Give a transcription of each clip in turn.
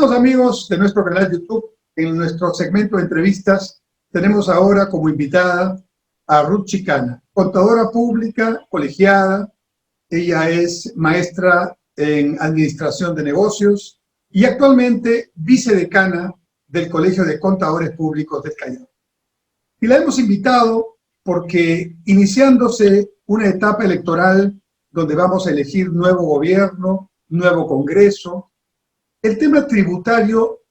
Estimados amigos de nuestro canal YouTube, en nuestro segmento de entrevistas tenemos ahora como invitada a Ruth Chicana, contadora pública, colegiada. Ella es maestra en Administración de Negocios y actualmente vicedecana del Colegio de Contadores Públicos del Callao. Y la hemos invitado porque iniciándose una etapa electoral donde vamos a elegir nuevo gobierno, nuevo Congreso, el tema tributario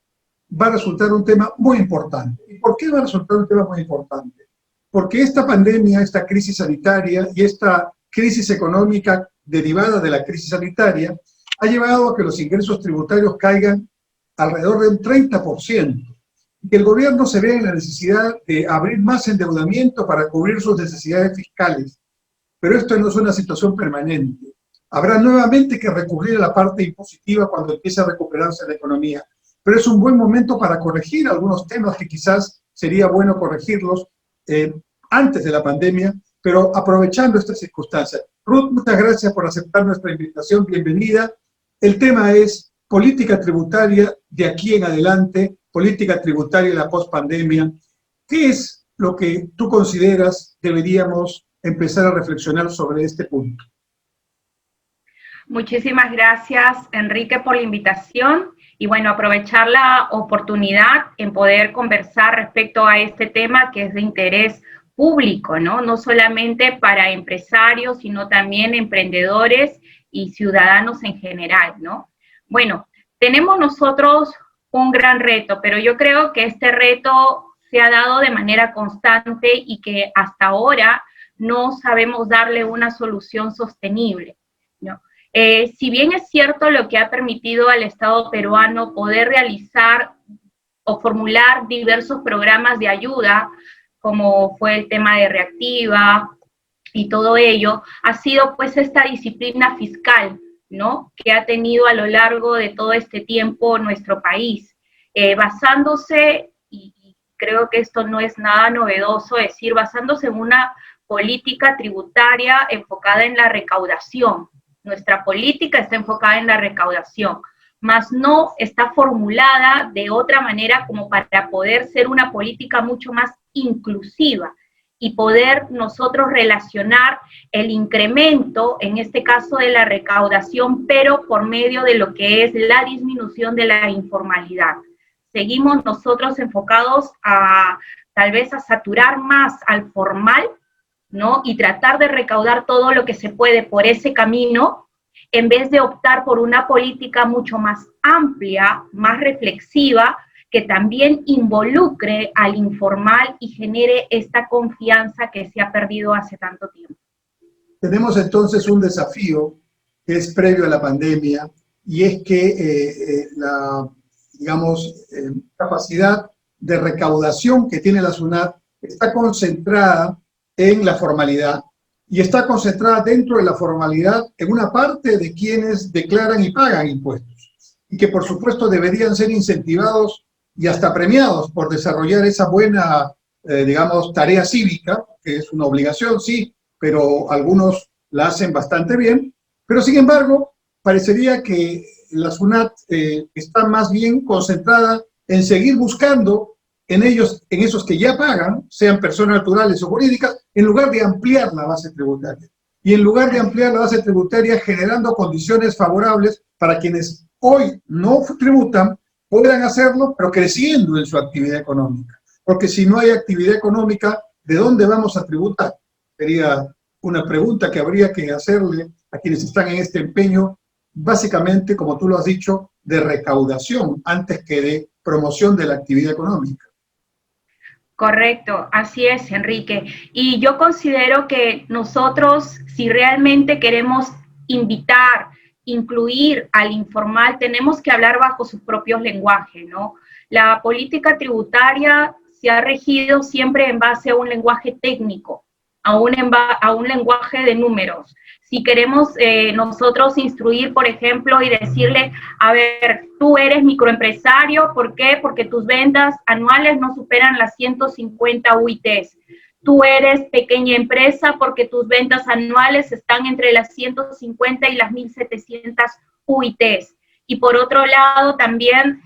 va a resultar un tema muy importante. ¿Y por qué va a resultar un tema muy importante? Porque esta pandemia, esta crisis sanitaria y esta crisis económica derivada de la crisis sanitaria ha llevado a que los ingresos tributarios caigan alrededor de un 30%. Y que el gobierno se vea en la necesidad de abrir más endeudamiento para cubrir sus necesidades fiscales. Pero esto no es una situación permanente. Habrá nuevamente que recurrir a la parte impositiva cuando empiece a recuperarse la economía. Pero es un buen momento para corregir algunos temas que quizás sería bueno corregirlos antes de la pandemia, pero aprovechando estas circunstancias. Ruth, muchas gracias por aceptar nuestra invitación. Bienvenida. El tema es política tributaria de aquí en adelante, política tributaria en la pospandemia. ¿Qué es lo que tú consideras deberíamos empezar a reflexionar sobre este punto? Muchísimas gracias, Enrique, por la invitación y bueno, aprovechar la oportunidad en poder conversar respecto a este tema que es de interés público, ¿no? No solamente para empresarios, sino también emprendedores y ciudadanos en general, ¿no? Bueno, tenemos nosotros un gran reto, pero yo creo que este reto se ha dado de manera constante y que hasta ahora no sabemos darle una solución sostenible, ¿no? Si bien es cierto lo que ha permitido al Estado peruano poder realizar o formular diversos programas de ayuda, como fue el tema de Reactiva y todo ello, ha sido pues esta disciplina fiscal, ¿no?, que ha tenido a lo largo de todo este tiempo nuestro país, basándose, y creo que esto no es nada novedoso decir, basándose en una política tributaria enfocada en la recaudación. Nuestra política está enfocada en la recaudación, mas no está formulada de otra manera como para poder ser una política mucho más inclusiva y poder nosotros relacionar el incremento, en este caso de la recaudación, pero por medio de lo que es la disminución de la informalidad. Seguimos nosotros enfocados a tal vez a saturar más al formal, ¿no?, y tratar de recaudar todo lo que se puede por ese camino, en vez de optar por una política mucho más amplia, más reflexiva, que también involucre al informal y genere esta confianza que se ha perdido hace tanto tiempo. Tenemos entonces un desafío que es previo a la pandemia, y es que la, digamos, capacidad de recaudación que tiene la SUNAT está concentrada en la formalidad, y está concentrada dentro de la formalidad en una parte de quienes declaran y pagan impuestos, y que por supuesto deberían ser incentivados y hasta premiados por desarrollar esa buena, digamos, tarea cívica, que es una obligación, sí, pero algunos la hacen bastante bien. Pero sin embargo, parecería que la SUNAT está más bien concentrada en seguir buscando en ellos, en esos que ya pagan, sean personas naturales o jurídicas, en lugar de ampliar la base tributaria. Y en lugar de ampliar la base tributaria, generando condiciones favorables para quienes hoy no tributan, puedan hacerlo, pero creciendo en su actividad económica. Porque si no hay actividad económica, ¿de dónde vamos a tributar? Sería una pregunta que habría que hacerle a quienes están en este empeño, básicamente, como tú lo has dicho, de recaudación, antes que de promoción de la actividad económica. Correcto, así es, Enrique. Y yo considero que nosotros, si realmente queremos invitar, incluir al informal, tenemos que hablar bajo sus propios lenguajes, ¿no? La política tributaria se ha regido siempre en base a un lenguaje técnico, a un lenguaje de números. Si queremos nosotros instruir, por ejemplo, y decirle, a ver, tú eres microempresario, ¿por qué? Porque tus ventas anuales no superan las 150 UITs. Tú eres pequeña empresa porque tus ventas anuales están entre las 150 y las 1.700 UITs. y por otro lado también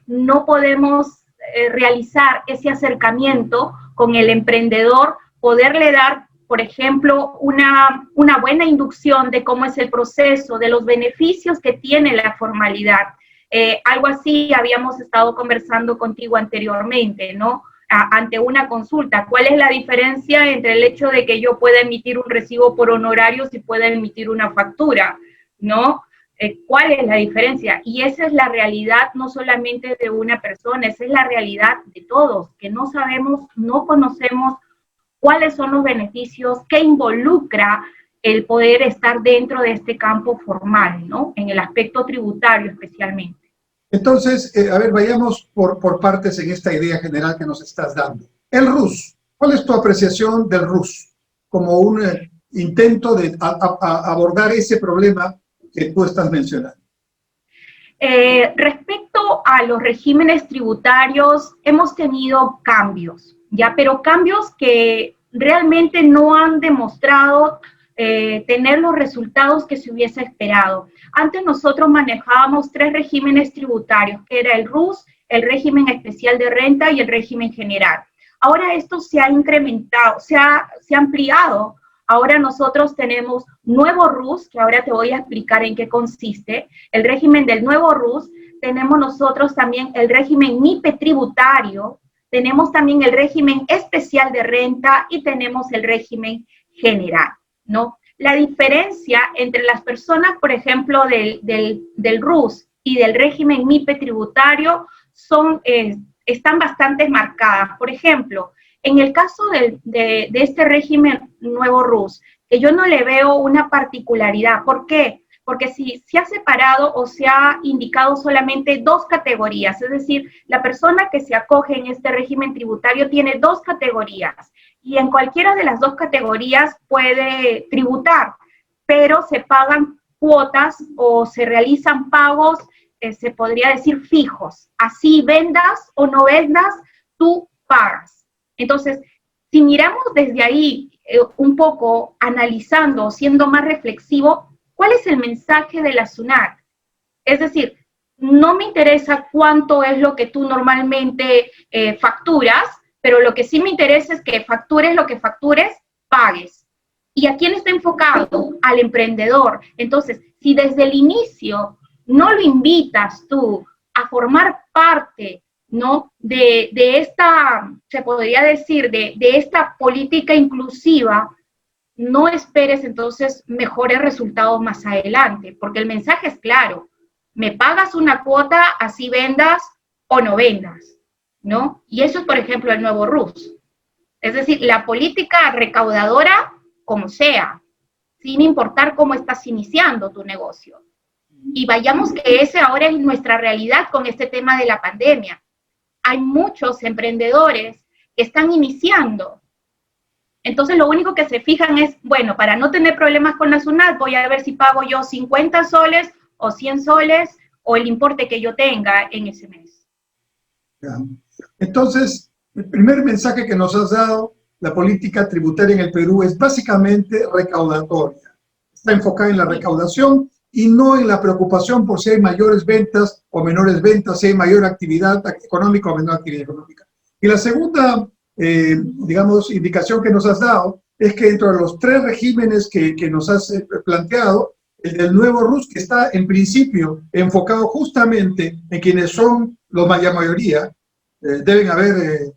no podemos realizar ese acercamiento con el emprendedor, poderle dar, por ejemplo, una buena inducción de cómo es el proceso, de los beneficios que tiene la formalidad. Algo así habíamos estado conversando contigo anteriormente, ¿no? Ante una consulta, ¿cuál es la diferencia entre el hecho de que yo pueda emitir un recibo por honorarios y pueda emitir una factura, ¿no? ¿Cuál es la diferencia? Y esa es la realidad no solamente de una persona, esa es la realidad de todos, que no sabemos, no conocemos cuáles son los beneficios que involucra el poder estar dentro de este campo formal, ¿no? En el aspecto tributario especialmente. Entonces, a ver, vayamos por partes en esta idea general que nos estás dando. El RUS, ¿cuál es tu apreciación del RUS como un intento de abordar ese problema que tú estás mencionando? Respecto a los regímenes tributarios, hemos tenido cambios, ¿ya? Pero cambios que realmente no han demostrado tener los resultados que se hubiese esperado. Antes nosotros manejábamos 3 regímenes tributarios, que era el RUS, el régimen especial de renta y el régimen general. Ahora esto se ha incrementado, se ha ampliado. Ahora nosotros tenemos nuevo RUS, que ahora te voy a explicar en qué consiste, el régimen del nuevo RUS. Tenemos nosotros también el régimen MIPE tributario, tenemos también el régimen especial de renta y tenemos el régimen general, ¿no? La diferencia entre las personas, por ejemplo, del RUS y del régimen MIPE tributario están bastante marcadas. Por ejemplo, en el caso de este régimen nuevo RUS, que yo no le veo una particularidad. ¿Por qué? Porque si se ha separado o se ha indicado solamente 2 categorías, es decir, la persona que se acoge en este régimen tributario tiene 2 categorías, y en cualquiera de las 2 categorías puede tributar, pero se pagan cuotas o se realizan pagos, se podría decir fijos. Así vendas o no vendas, tú pagas. Entonces, si miramos desde ahí un poco, analizando, siendo más reflexivo, ¿cuál es el mensaje de la SUNAT? Es decir, no me interesa cuánto es lo que tú normalmente facturas, pero lo que sí me interesa es que factures lo que factures, pagues. ¿Y a quién está enfocado? Al emprendedor. Entonces, si desde el inicio no lo invitas tú a formar parte, ¿no? de esta, se podría decir, de esta política inclusiva, no esperes entonces mejores resultados más adelante, porque el mensaje es claro: me pagas una cuota, así vendas o no vendas, ¿no? Y eso es, por ejemplo, el nuevo RUS. Es decir, la política recaudadora, como sea, sin importar cómo estás iniciando tu negocio. Y vayamos que ese ahora es nuestra realidad con este tema de la pandemia. Hay muchos emprendedores que están iniciando. Entonces lo único que se fijan es, bueno, para no tener problemas con la SUNAT, voy a ver si pago yo 50 soles o 100 soles o el importe que yo tenga en ese mes. Entonces, el primer mensaje que nos has dado, la política tributaria en el Perú es básicamente recaudatoria. Está enfocada en la recaudación y no en la preocupación por si hay mayores ventas o menores ventas, si hay mayor actividad económica o menor actividad económica. Y la segunda, digamos, indicación que nos has dado es que dentro de los 3 regímenes que nos has planteado, el del nuevo RUS, que está en principio enfocado justamente en quienes son la mayoría, deben haber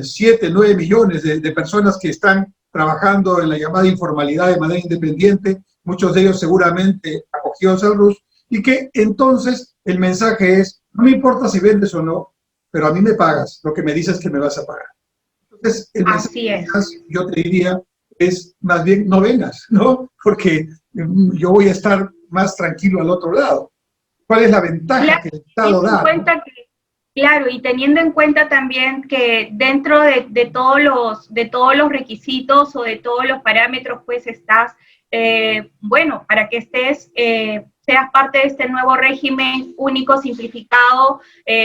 7, 9 millones de personas que están trabajando en la llamada informalidad de manera independiente, muchos de ellos seguramente acogidos al RUS, y que entonces el mensaje es: no me importa si vendes o no, pero a mí me pagas lo que me dices que me vas a pagar. Entonces, el mensaje, yo te diría, es más bien no vengas, ¿no? Porque yo voy a estar más tranquilo al otro lado. ¿Cuál es la ventaja que el Estado da? Claro, y teniendo en cuenta también que dentro de todos los requisitos o de todos los parámetros, pues estás, bueno, para que seas parte de este nuevo régimen único, simplificado,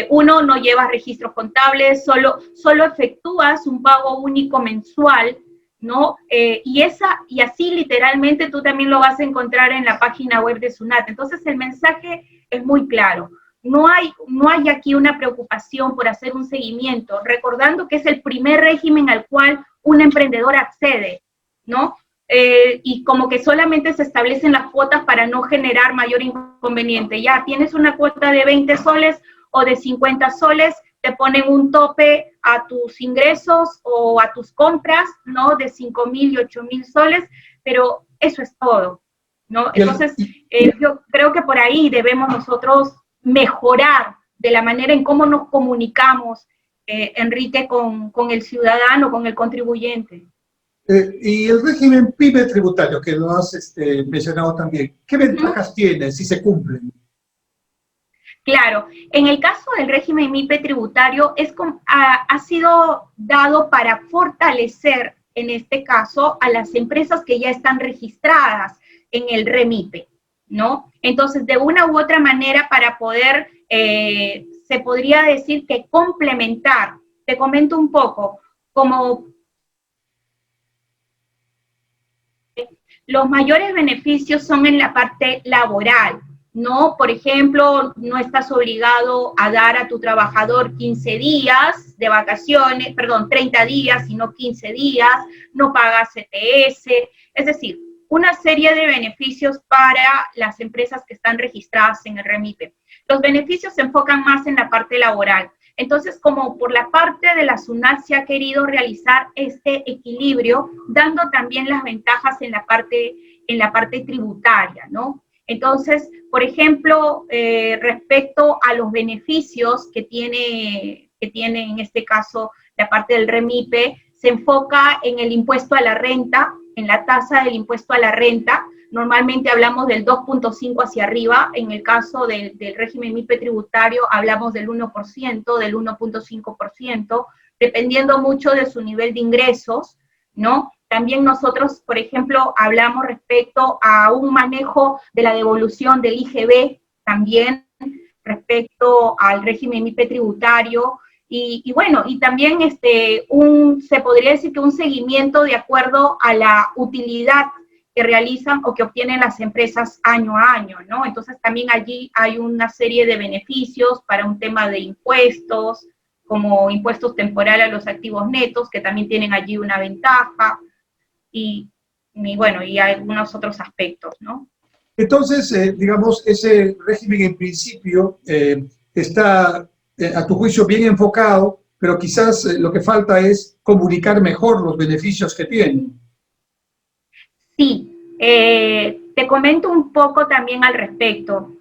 uno, no llevas registros contables, solo efectúas un pago único mensual, ¿no? Y así literalmente tú también lo vas a encontrar en la página web de SUNAT. Entonces el mensaje es muy claro. No hay aquí una preocupación por hacer un seguimiento, recordando que es el primer régimen al cual un emprendedor accede, ¿no? Y como que solamente se establecen las cuotas para no generar mayor inconveniente. Ya tienes una cuota de 20 soles o de 50 soles, te ponen un tope a tus ingresos o a tus compras, ¿no? De 5.000 y 8.000 soles, pero eso es todo, ¿no? Entonces, yo creo que por ahí debemos nosotros mejorar de la manera en cómo nos comunicamos, Enrique, con el ciudadano, con el contribuyente. Y el régimen PYME tributario, que lo has mencionado también, ¿qué ventajas tiene si se cumplen? Claro, en el caso del régimen MIPE tributario ha sido dado para fortalecer, en este caso, a las empresas que ya están registradas en el REMIPE, ¿no? Entonces, de una u otra manera, para poder, se podría decir que complementar, te comento un poco, como los mayores beneficios son en la parte laboral, ¿no? Por ejemplo, no estás obligado a dar a tu trabajador 15 días de vacaciones, perdón, 30 días, sino 15 días, no pagas CTS, es decir, una serie de beneficios para las empresas que están registradas en el REMIPE. Los beneficios se enfocan más en la parte laboral. Entonces, como por la parte de la SUNAT se ha querido realizar este equilibrio, dando también las ventajas en la parte tributaria, ¿no? Entonces, por ejemplo, respecto a los beneficios que tiene en este caso la parte del REMIPE, se enfoca en el impuesto a la renta, en la tasa del impuesto a la renta. Normalmente hablamos del 2.5 hacia arriba, en el caso del régimen MIPE tributario hablamos del 1%, del 1.5%, dependiendo mucho de su nivel de ingresos, ¿no? También nosotros, por ejemplo, hablamos respecto a un manejo de la devolución del IGB, también respecto al régimen MIPE tributario, y bueno, y también se podría decir que un seguimiento de acuerdo a la utilidad que realizan o que obtienen las empresas año a año, ¿no? Entonces también allí hay una serie de beneficios para un tema de impuestos, como impuestos temporales a los activos netos, que también tienen allí una ventaja, y bueno, y algunos otros aspectos, ¿no? Entonces, digamos, ese régimen en principio está, a tu juicio, bien enfocado, pero quizás lo que falta es comunicar mejor los beneficios que tiene. Sí, te comento un poco también al respecto.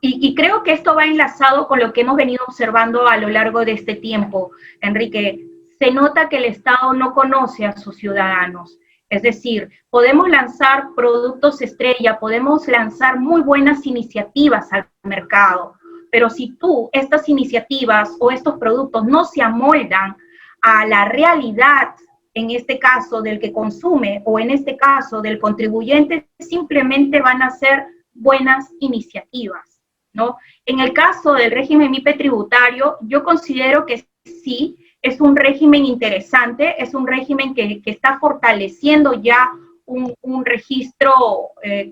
Y creo que esto va enlazado con lo que hemos venido observando a lo largo de este tiempo, Enrique. Se nota que el Estado no conoce a sus ciudadanos. Es decir, podemos lanzar productos estrella, podemos lanzar muy buenas iniciativas al mercado, pero si estas iniciativas o estos productos no se amoldan a la realidad, en este caso del que consume o en este caso del contribuyente, simplemente van a ser buenas iniciativas, ¿no? En el caso del régimen MIPE tributario, yo considero que sí, es un régimen interesante, es un régimen que está fortaleciendo ya un registro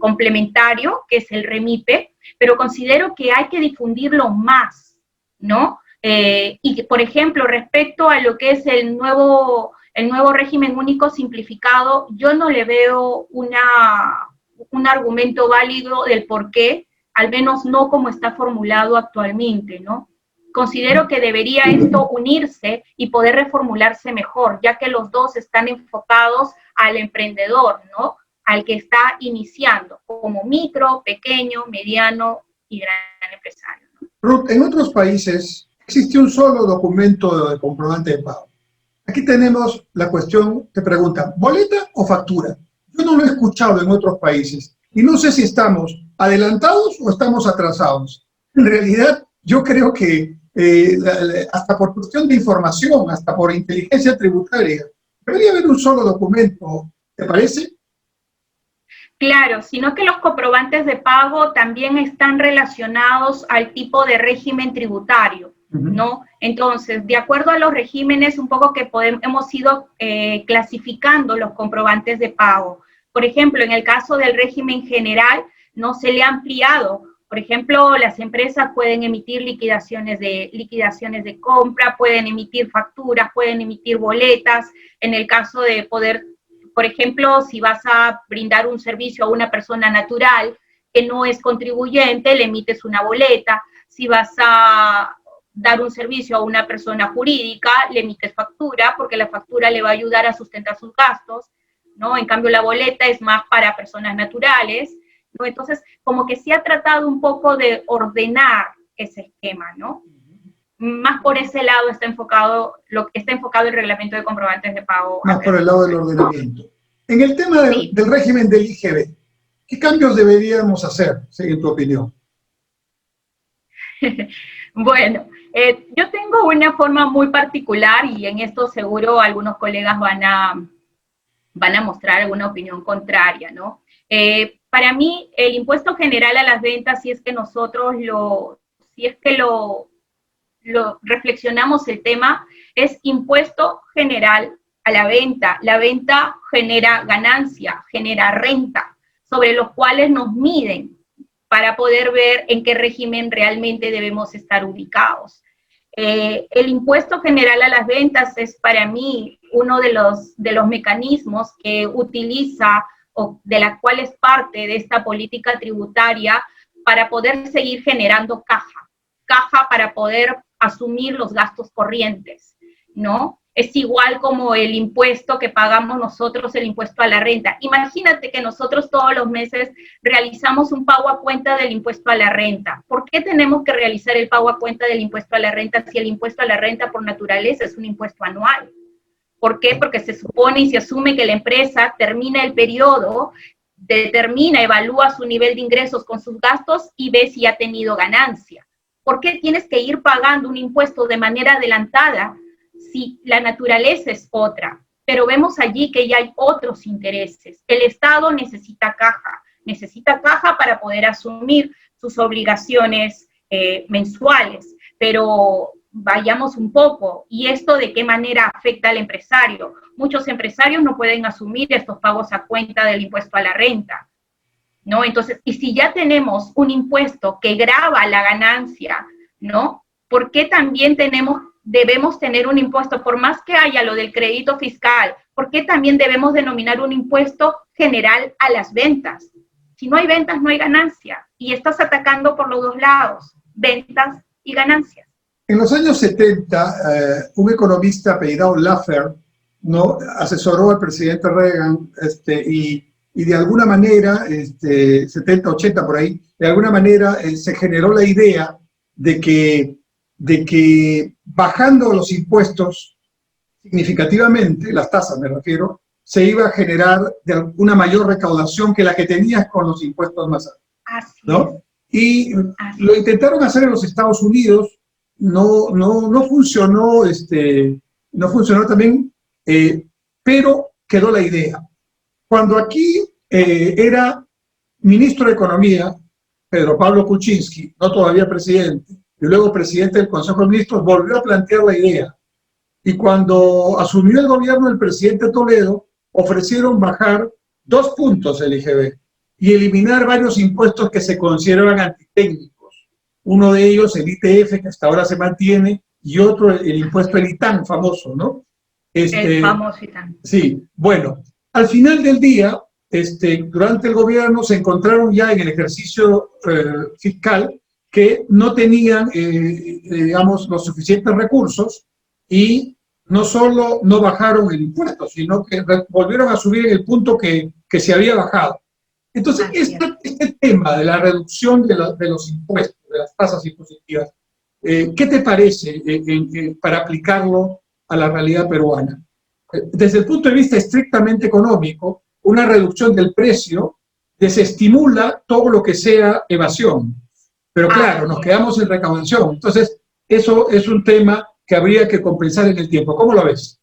complementario, que es el REMIPE, pero considero que hay que difundirlo más, ¿no? Y que, por ejemplo, respecto a lo que es el nuevo régimen único simplificado, yo no le veo un argumento válido del por qué, al menos no como está formulado actualmente, ¿no? Considero que debería esto unirse y poder reformularse mejor, ya que los dos están enfocados al emprendedor, ¿no? Al que está iniciando, como micro, pequeño, mediano y gran empresario, ¿no? Ruth, en otros países existe un solo documento de comprobante de pago. Aquí tenemos la cuestión, te preguntan, ¿boleta o factura? Yo no lo he escuchado en otros países y no sé si estamos adelantados o estamos atrasados. En realidad, yo creo que hasta por cuestión de información, hasta por inteligencia tributaria, debería haber un solo documento, ¿te parece? Claro, sino que los comprobantes de pago también están relacionados al tipo de régimen tributario, ¿no? Entonces, de acuerdo a los regímenes, un poco que hemos ido clasificando los comprobantes de pago. Por ejemplo, en el caso del régimen general, no se le ha ampliado Por ejemplo, las empresas pueden emitir liquidaciones de compra, pueden emitir facturas, pueden emitir boletas, en el caso de poder, por ejemplo, si vas a brindar un servicio a una persona natural que no es contribuyente, le emites una boleta. Si vas a dar un servicio a una persona jurídica, le emites factura, porque la factura le va a ayudar a sustentar sus gastos, ¿no? En cambio, la boleta es más para personas naturales, ¿no? Entonces, como que sí ha tratado un poco de ordenar ese esquema, ¿no? Más por ese lado está enfocado, lo que está enfocado el reglamento de comprobantes de pago. Más por el lado del ordenamiento. En el tema Sí. del régimen del IGB, ¿qué cambios deberíamos hacer, en tu opinión? Bueno, yo tengo una forma muy particular y en esto seguro algunos colegas van a mostrar alguna opinión contraria, ¿no? Para mí, el impuesto general a las ventas, si es que nosotros lo reflexionamos el tema, es impuesto general a la venta. La venta genera ganancia, genera renta, sobre los cuales nos miden para poder ver en qué régimen realmente debemos estar ubicados. El impuesto general a las ventas es para mí uno de los mecanismos que utiliza o de la cual es parte de esta política tributaria para poder seguir generando caja para poder asumir los gastos corrientes, ¿no? Es igual como el impuesto que pagamos nosotros, el impuesto a la renta. Imagínate que nosotros todos los meses realizamos un pago a cuenta del impuesto a la renta. ¿Por qué tenemos que realizar el pago a cuenta del impuesto a la renta si el impuesto a la renta por naturaleza es un impuesto anual? ¿Por qué? Porque se supone y se asume que la empresa termina el periodo, evalúa su nivel de ingresos con sus gastos y ve si ha tenido ganancia. ¿Por qué tienes que ir pagando un impuesto de manera adelantada si la naturaleza es otra? Pero vemos allí que ya hay otros intereses. El Estado necesita caja para poder asumir sus obligaciones mensuales, pero vayamos un poco, ¿y esto de qué manera afecta al empresario? Muchos empresarios no pueden asumir estos pagos a cuenta del impuesto a la renta, ¿no? Entonces, y si ya tenemos un impuesto que grava la ganancia, ¿no? ¿Por qué también debemos tener un impuesto, por más que haya lo del crédito fiscal, por qué también debemos denominar un impuesto general a las ventas? Si no hay ventas, no hay ganancia, y estás atacando por los dos lados, ventas y ganancias. En los años 70, un economista apellidado Laffer, ¿no?, asesoró al presidente Reagan y de alguna manera, 70, 80 por ahí, de alguna manera se generó la idea de que bajando los impuestos significativamente, las tasas me refiero, se iba a generar una mayor recaudación que la que tenías con los impuestos más altos, ¿no? Y lo intentaron hacer en los Estados Unidos, no funcionó, no funcionó también, pero quedó la idea. Cuando aquí era ministro de Economía, Pedro Pablo Kuczynski, no todavía presidente, y luego presidente del Consejo de Ministros, volvió a plantear la idea. Y cuando asumió el gobierno el presidente Toledo, ofrecieron bajar 2 puntos el IGB y eliminar varios impuestos que se consideraban antitécnicos. Uno de ellos, el ITF, que hasta ahora se mantiene, y otro, el impuesto del ITAN, famoso, ¿no? El famoso ITAN. Sí, bueno, al final del día, durante el gobierno se encontraron ya en el ejercicio fiscal que no tenían, digamos, los suficientes recursos y no solo no bajaron el impuesto, sino que volvieron a subir en el punto que se había bajado. Entonces, este tema de la reducción de los impuestos, de las tasas impositivas, ¿qué te parece para aplicarlo a la realidad peruana? Desde el punto de vista estrictamente económico, una reducción del precio desestimula todo lo que sea evasión. Pero claro, nos quedamos en recaudación. Entonces, eso es un tema que habría que compensar en el tiempo. ¿Cómo lo ves?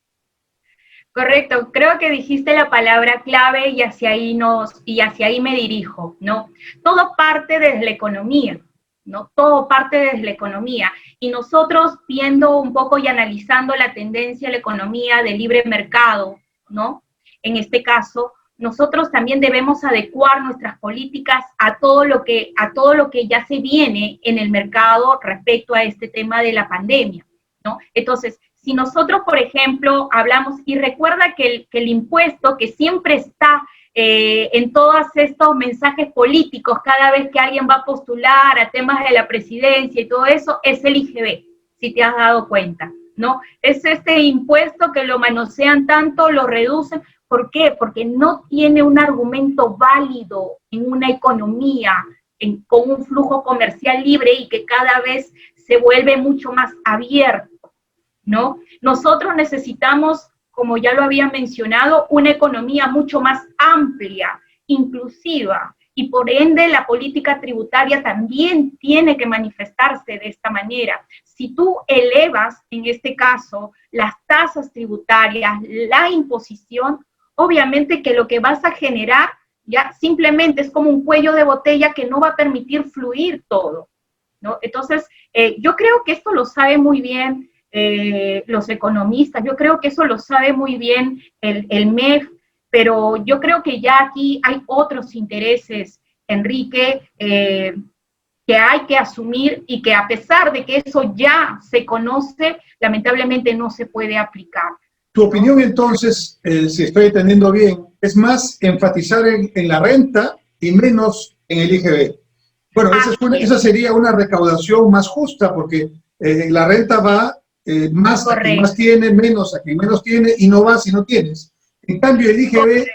Correcto, creo que dijiste la palabra clave y hacia ahí me dirijo, ¿no? Todo parte desde la economía, ¿no? Todo parte desde la economía. Y nosotros viendo un poco y analizando la tendencia de la economía de libre mercado, ¿no? En este caso, nosotros también debemos adecuar nuestras políticas a todo lo que ya se viene en el mercado respecto a este tema de la pandemia, ¿no? Entonces, si nosotros, por ejemplo, hablamos, y recuerda que el impuesto que siempre está en todos estos mensajes políticos, cada vez que alguien va a postular a temas de la presidencia y todo eso, es el IGB, si te has dado cuenta, ¿no? Es este impuesto que lo manosean tanto, lo reducen. ¿Por qué? Porque no tiene un argumento válido en una economía con un flujo comercial libre y que cada vez se vuelve mucho más abierto, ¿no? Nosotros necesitamos, como ya lo había mencionado, una economía mucho más amplia, inclusiva, y por ende la política tributaria también tiene que manifestarse de esta manera. Si tú elevas, en este caso, las tasas tributarias, la imposición, obviamente que lo que vas a generar ya simplemente es como un cuello de botella que no va a permitir fluir todo, ¿no? Entonces, yo creo que esto lo sabe muy bien los economistas, yo creo que eso lo sabe muy bien el MEF, pero yo creo que ya aquí hay otros intereses, Enrique, que hay que asumir y que a pesar de que eso ya se conoce, lamentablemente no se puede aplicar. Tu opinión entonces, si estoy entendiendo bien, es más enfatizar en la renta y menos en el IGB. Bueno, esa sería una recaudación más justa porque la renta va más a quien más tiene, menos a quien menos tiene y no va si no tienes. En cambio, el IGB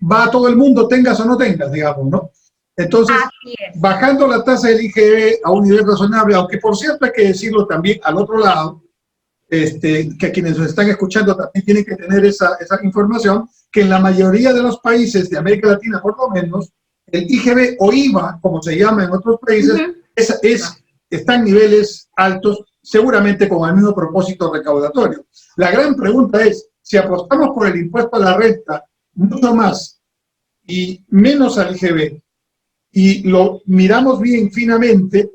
va a todo el mundo, tengas o no tengas, digamos, ¿no? Entonces, bajando la tasa del IGB a un nivel razonable, aunque por cierto hay que decirlo también al otro lado, que quienes nos están escuchando también tienen que tener esa información, que en la mayoría de los países de América Latina, por lo menos, el IGB o IVA, como se llama en otros países, está en niveles altos, seguramente con el mismo propósito recaudatorio. La gran pregunta es, si apostamos por el impuesto a la renta mucho más y menos al IGB, y lo miramos bien finamente,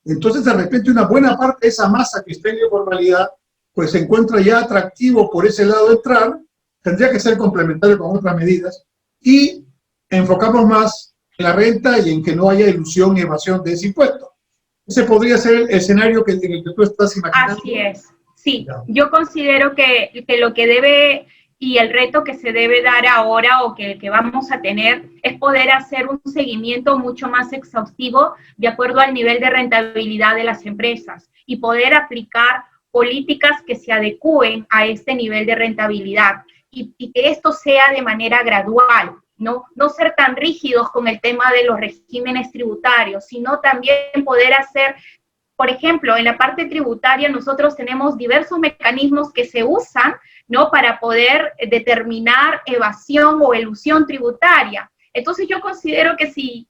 entonces de repente una buena parte de esa masa que está en la informalidad pues se encuentra ya atractivo por ese lado de entrar, tendría que ser complementario con otras medidas, y enfocamos más en la renta y en que no haya ilusión ni evasión de ese impuesto. Ese podría ser el escenario en el que tú estás imaginando. Así es, sí. Yo considero que lo que debe y el reto que se debe dar ahora o que vamos a tener es poder hacer un seguimiento mucho más exhaustivo de acuerdo al nivel de rentabilidad de las empresas y poder aplicar políticas que se adecúen a este nivel de rentabilidad y que esto sea de manera gradual, ¿no? No ser tan rígidos con el tema de los regímenes tributarios, sino también poder hacer, por ejemplo, en la parte tributaria nosotros tenemos diversos mecanismos que se usan, ¿no? Para poder determinar evasión o elusión tributaria. Entonces yo considero que si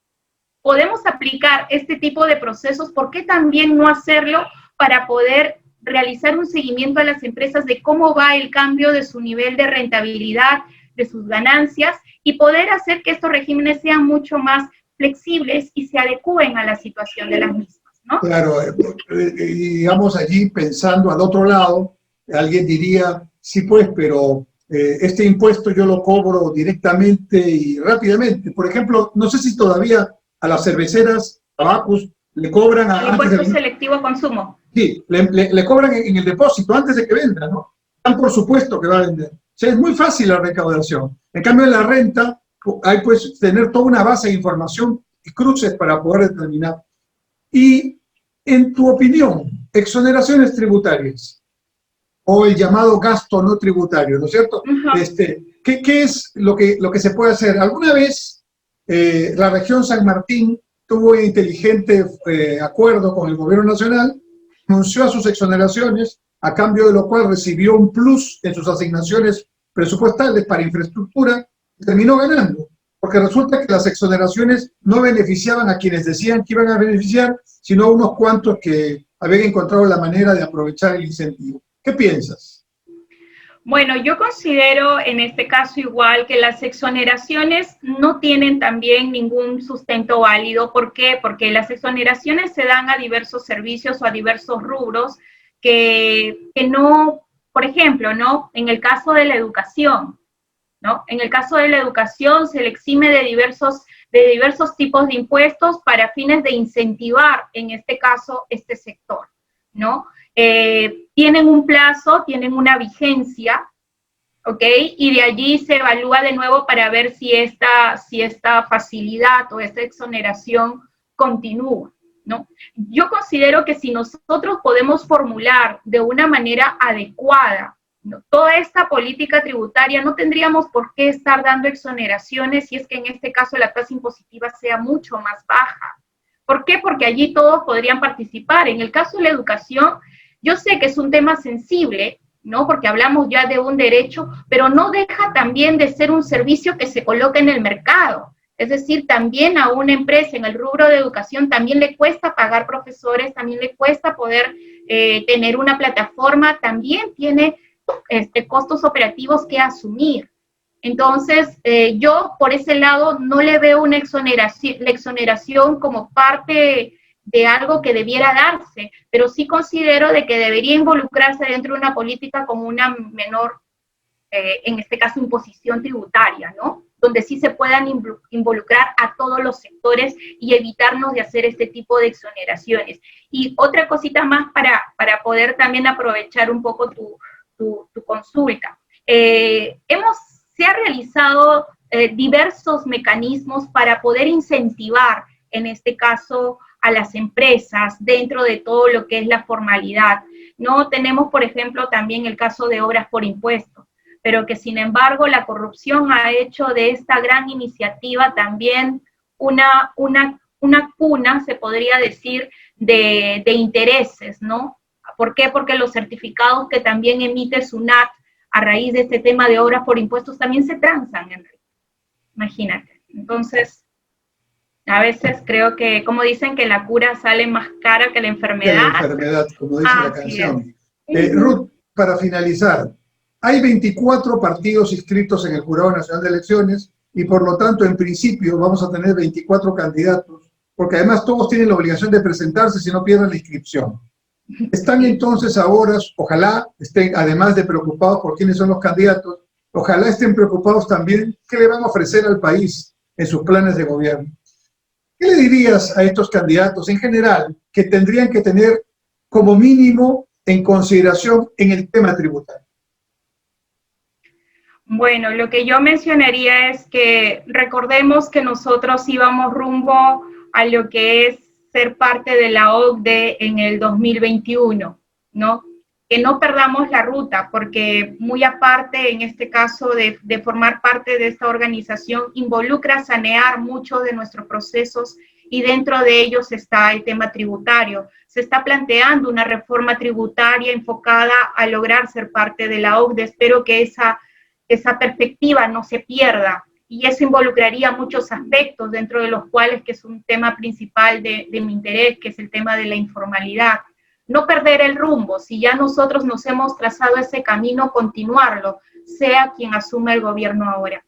podemos aplicar este tipo de procesos, ¿por qué también no hacerlo para poder realizar un seguimiento a las empresas de cómo va el cambio de su nivel de rentabilidad, de sus ganancias, y poder hacer que estos regímenes sean mucho más flexibles y se adecúen a la situación de las mismas, ¿no? Claro, digamos allí pensando al otro lado, alguien diría, sí pues, pero este impuesto yo lo cobro directamente y rápidamente. Por ejemplo, no sé si todavía a las cerveceras, tabacos, le cobran el impuesto selectivo consumo. Sí, le cobran en el depósito antes de que venda, ¿no? Dan por supuesto que va a vender. O sea, es muy fácil la recaudación. En cambio, en la renta hay pues tener toda una base de información y cruces para poder determinar. Y en tu opinión, exoneraciones tributarias o el llamado gasto no tributario, ¿no es cierto? ¿Qué es lo que se puede hacer? Alguna vez la región San Martín tuvo un inteligente acuerdo con el gobierno nacional, renunció a sus exoneraciones, a cambio de lo cual recibió un plus en sus asignaciones presupuestales para infraestructura, y terminó ganando, porque resulta que las exoneraciones no beneficiaban a quienes decían que iban a beneficiar, sino a unos cuantos que habían encontrado la manera de aprovechar el incentivo. ¿Qué piensas? Bueno, yo considero en este caso igual que las exoneraciones no tienen también ningún sustento válido. ¿Por qué? Porque las exoneraciones se dan a diversos servicios o a diversos rubros que no, por ejemplo, ¿no? En el caso de la educación, ¿no? En el caso de la educación, se le exime de diversos tipos de impuestos para fines de incentivar, en este caso, este sector, ¿no? Tienen un plazo, tienen una vigencia, ¿ok? Y de allí se evalúa de nuevo para ver si esta facilidad o esta exoneración continúa, ¿no? Yo considero que si nosotros podemos formular de una manera adecuada, ¿no?, toda esta política tributaria, no tendríamos por qué estar dando exoneraciones si es que en este caso la tasa impositiva sea mucho más baja. ¿Por qué? Porque allí todos podrían participar. En el caso de la educación, yo sé que es un tema sensible, ¿no?, porque hablamos ya de un derecho, pero no deja también de ser un servicio que se coloca en el mercado. Es decir, también a una empresa en el rubro de educación también le cuesta pagar profesores, también le cuesta poder tener una plataforma, también tiene costos operativos que asumir. Entonces, yo por ese lado no le veo una exoneración, la exoneración como parte de algo que debiera darse, pero sí considero de que debería involucrarse dentro de una política con una menor, en este caso, imposición tributaria, ¿no?, donde sí se puedan involucrar a todos los sectores y evitarnos de hacer este tipo de exoneraciones. Y otra cosita más para poder también aprovechar un poco tu consulta. Se ha realizado diversos mecanismos para poder incentivar, en este caso, a las empresas dentro de todo lo que es la formalidad, ¿no? Tenemos, por ejemplo, también el caso de obras por impuestos, pero que sin embargo la corrupción ha hecho de esta gran iniciativa también una cuna, se podría decir, de intereses, ¿no? ¿Por qué? Porque los certificados que también emite SUNAT a raíz de este tema de obras por impuestos también se transan, Enrique. Imagínate. Entonces, a veces creo que, como dicen, que la cura sale más cara que la enfermedad. Que la enfermedad, como dice la canción. Ruth, para finalizar, hay 24 partidos inscritos en el Jurado Nacional de Elecciones y por lo tanto, en principio, vamos a tener 24 candidatos, porque además todos tienen la obligación de presentarse si no pierden la inscripción. Están entonces ahora, ojalá estén, además de preocupados por quiénes son los candidatos, ojalá estén preocupados también qué le van a ofrecer al país en sus planes de gobierno. ¿Qué le dirías a estos candidatos en general que tendrían que tener como mínimo en consideración en el tema tributario? Bueno, lo que yo mencionaría es que recordemos que nosotros íbamos rumbo a lo que es ser parte de la OCDE en el 2021, ¿no? Que no perdamos la ruta, porque muy aparte, en este caso, de formar parte de esta organización, involucra sanear muchos de nuestros procesos y dentro de ellos está el tema tributario. Se está planteando una reforma tributaria enfocada a lograr ser parte de la OCDE. Espero que esa perspectiva no se pierda. Y eso involucraría muchos aspectos, dentro de los cuales, que es un tema principal de mi interés, que es el tema de la informalidad. No perder el rumbo, si ya nosotros nos hemos trazado ese camino, continuarlo, sea quien asuma el gobierno ahora.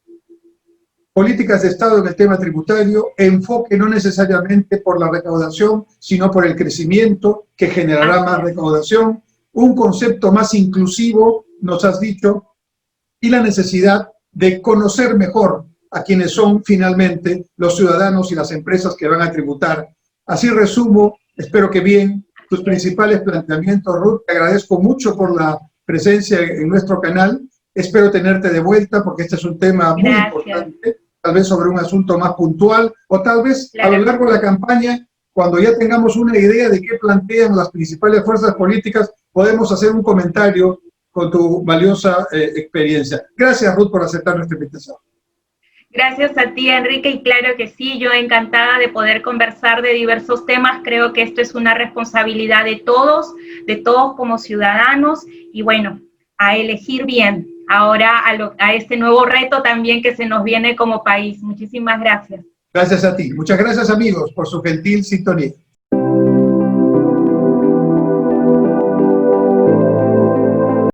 Políticas de Estado en el tema tributario, enfoque no necesariamente por la recaudación, sino por el crecimiento que generará más recaudación, un concepto más inclusivo, nos has dicho, y la necesidad de conocer mejor a quienes son finalmente los ciudadanos y las empresas que van a tributar. Así resumo, espero que bien, tus principales planteamientos, Ruth. Te agradezco mucho por la presencia en nuestro canal. Espero tenerte de vuelta porque este es un tema muy importante, tal vez sobre un asunto más puntual o tal vez a lo largo de la campaña, cuando ya tengamos una idea de qué plantean las principales fuerzas políticas, podemos hacer un comentario con tu valiosa experiencia. Gracias, Ruth, por aceptar nuestra invitación. Gracias a ti, Enrique, y claro que sí, yo encantada de poder conversar de diversos temas. Creo que esto es una responsabilidad de todos como ciudadanos, y bueno, a elegir bien ahora a este nuevo reto también que se nos viene como país. Muchísimas gracias. Gracias a ti. Muchas gracias, amigos, por su gentil sintonía.